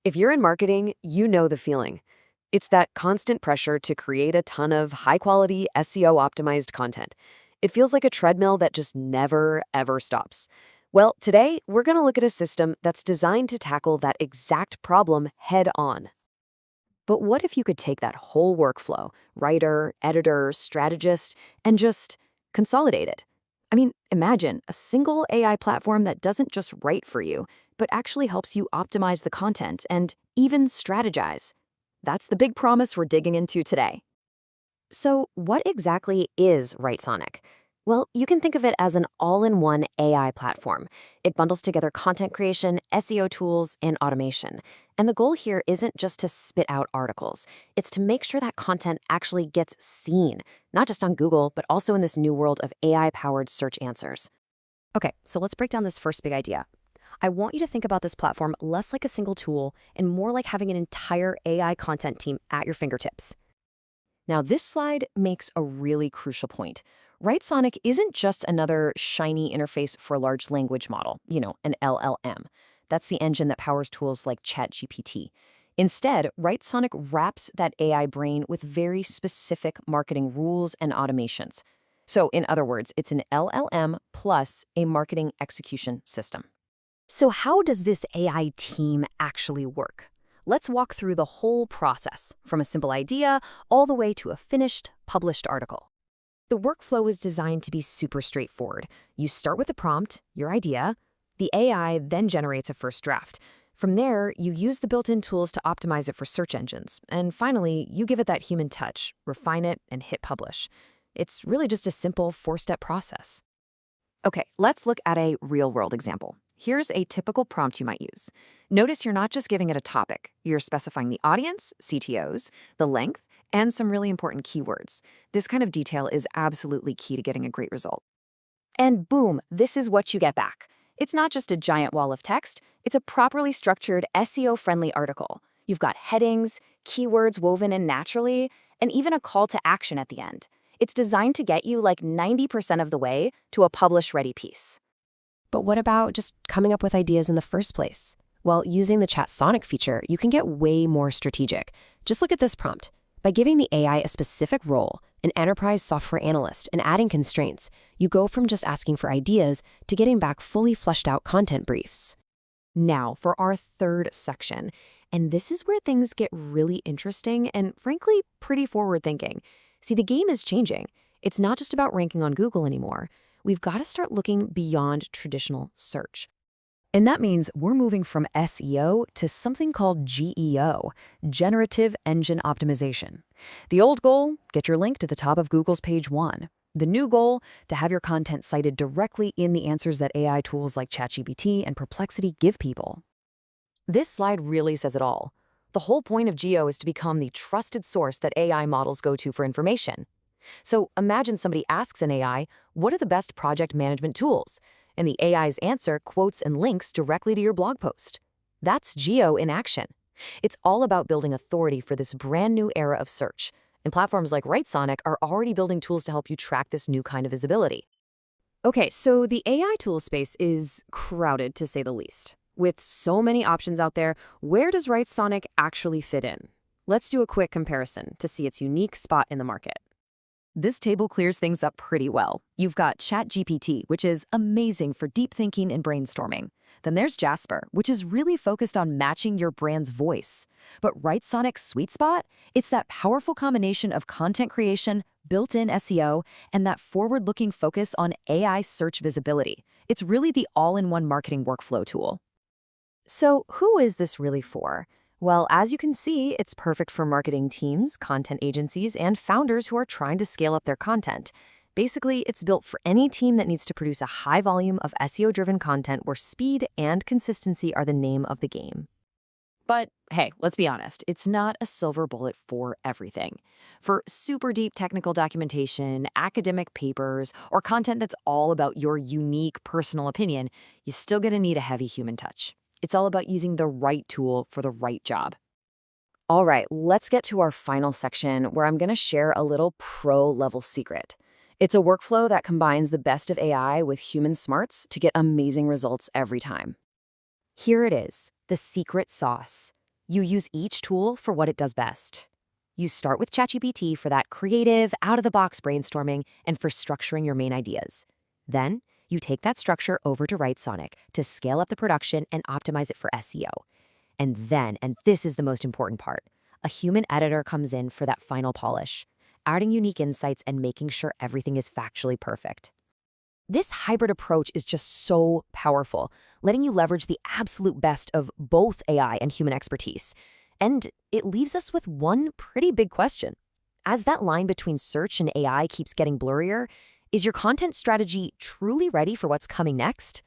If you're in marketing, you know the feeling. It's that constant pressure to create a ton of high-quality, SEO-optimized content. It feels like a treadmill that just never, ever stops. Well, today, we're going to look at a system that's designed to tackle that exact problem head on. But what if you could take that whole workflow, writer, editor, strategist, and just consolidate it? I mean, imagine a single AI platform that doesn't just write for you, but actually helps you optimize the content and even strategize. That's the big promise we're digging into today. So, what exactly is Writesonic? Well, you can think of it as an all-in-one AI platform. It bundles together content creation, SEO tools, and automation. And the goal here isn't just to spit out articles. It's to make sure that content actually gets seen, not just on Google, but also in this new world of AI-powered search answers. Okay, so let's break down this first big idea. I want you to think about this platform less like a single tool and more like having an entire AI content team at your fingertips. Now, this slide makes a really crucial point. Writesonic isn't just another shiny interface for a large language model, an LLM. That's the engine that powers tools like ChatGPT. Instead, Writesonic wraps that AI brain with very specific marketing rules and automations. So, in other words, it's an LLM plus a marketing execution system. So how does this AI team actually work? Let's walk through the whole process, from a simple idea all the way to a finished, published article. The workflow is designed to be super straightforward. You start with a prompt, your idea. The AI then generates a first draft. From there, you use the built-in tools to optimize it for search engines. And finally, you give it that human touch, refine it, and hit publish. It's really just a simple four-step process. Okay, let's look at a real-world example. Here's a typical prompt you might use. Notice you're not just giving it a topic. You're specifying the audience, CTOs, the length, and some really important keywords. This kind of detail is absolutely key to getting a great result. And boom, this is what you get back. It's not just a giant wall of text. It's a properly structured, SEO-friendly article. You've got headings, keywords woven in naturally, and even a call to action at the end. It's designed to get you like 90% of the way to a publish-ready piece. But what about just coming up with ideas in the first place? Well, using the Writesonic feature, you can get way more strategic. Just look at this prompt. By giving the AI a specific role, an enterprise software analyst, and adding constraints, you go from just asking for ideas to getting back fully fleshed out content briefs. Now, for our third section, and this is where things get really interesting and, frankly, pretty forward-thinking. See, the game is changing. It's not just about ranking on Google anymore. We've got to start looking beyond traditional search. And that means we're moving from SEO to something called GEO, Generative Engine Optimization. The old goal, get your link to the top of Google's page 1. The new goal, to have your content cited directly in the answers that AI tools like ChatGPT and Perplexity give people. This slide really says it all. The whole point of GEO is to become the trusted source that AI models go to for information. So imagine somebody asks an AI, what are the best project management tools? And the AI's answer quotes and links directly to your blog post. That's GEO in action. It's all about building authority for this brand new era of search. And platforms like Writesonic are already building tools to help you track this new kind of visibility. Okay, so the AI tool space is crowded, to say the least. With so many options out there, where does Writesonic actually fit in? Let's do a quick comparison to see its unique spot in the market. This table clears things up pretty well. You've got ChatGPT, which is amazing for deep thinking and brainstorming. Then there's Jasper, which is really focused on matching your brand's voice. But Writesonic's sweet spot? It's that powerful combination of content creation, built-in SEO, and that forward-looking focus on AI search visibility. It's really the all-in-one marketing workflow tool. So who is this really for? Well, as you can see, it's perfect for marketing teams, content agencies, and founders who are trying to scale up their content. Basically, it's built for any team that needs to produce a high volume of SEO-driven content where speed and consistency are the name of the game. But hey, let's be honest, it's not a silver bullet for everything. For super deep technical documentation, academic papers, or content that's all about your unique personal opinion, you're still going to need a heavy human touch. It's all about using the right tool for the right job. All right, let's get to our final section where I'm going to share a little pro-level secret. It's a workflow that combines the best of AI with human smarts to get amazing results every time. Here it is, the secret sauce. You use each tool for what it does best. You start with ChatGPT for that creative, out-of-the-box brainstorming and for structuring your main ideas. Then, you take that structure over to Writesonic to scale up the production and optimize it for SEO. And then, and this is the most important part, a human editor comes in for that final polish, adding unique insights and making sure everything is factually perfect. This hybrid approach is just so powerful, letting you leverage the absolute best of both AI and human expertise. And it leaves us with one pretty big question. As that line between search and AI keeps getting blurrier, is your content strategy truly ready for what's coming next?